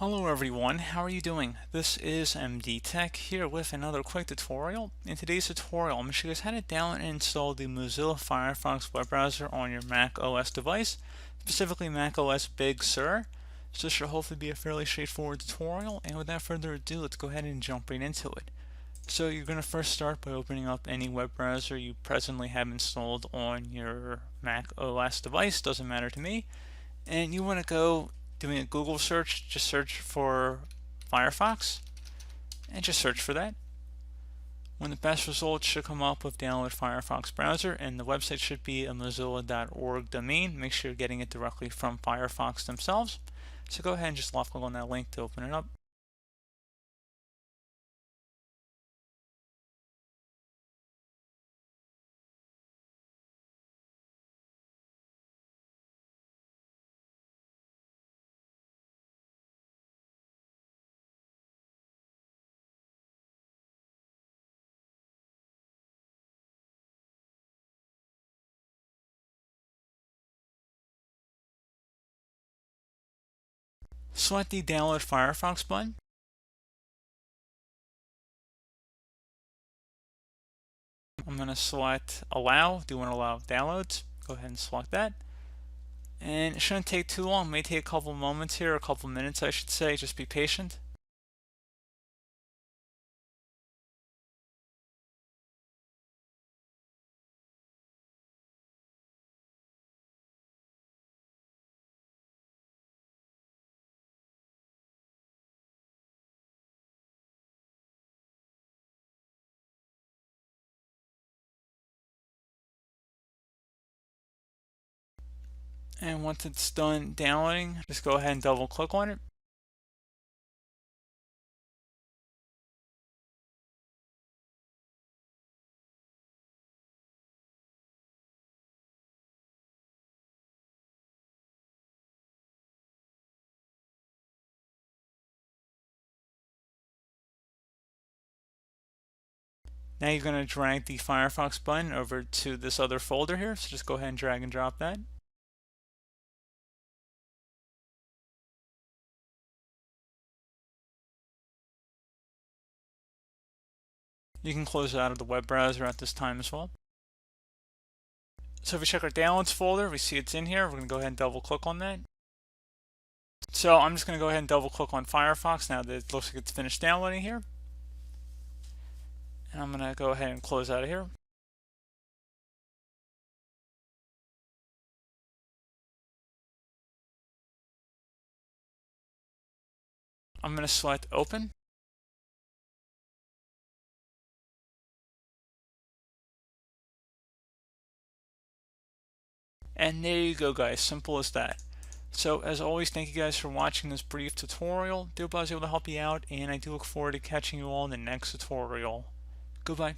Hello everyone, how are you doing? This is MD Tech here with another quick tutorial. In today's tutorial, I'm going to show you guys how to download and install the Mozilla Firefox web browser on your Mac OS device, specifically Mac OS Big Sur. So this should hopefully be a fairly straightforward tutorial, and without further ado, let's go ahead and jump right into it. So you're going to first start by opening up any web browser you presently have installed on your Mac OS device, doesn't matter to me, and you want to go doing a Google search, just search for Firefox and just search for that. When the best results should come up with download Firefox browser, and the website should be a mozilla.org domain. Make sure you're getting it directly from Firefox themselves. So go ahead and just left click on that link to open it up. Select the download Firefox button. I'm going to select allow. Do you want to allow downloads? Go ahead and select that. And it shouldn't take too long. It may take a couple moments here, a couple minutes I should say. Just be patient. And once it's done downloading, just go ahead and double click on it. Now you're going to drag the Firefox button over to this other folder here, so just go ahead and drag and drop that. You can close it out of the web browser at this time as well. So if we check our downloads folder, we see it's in here. We're going to go ahead and double click on that. So I'm just going to go ahead and double click on Firefox now that it looks like it's finished downloading here. And I'm going to go ahead and close out of here. I'm going to select open. And there you go guys, simple as that. So as always, thank you guys for watching this brief tutorial. Do hope I was able to help you out, and I do look forward to catching you all in the next tutorial. Goodbye.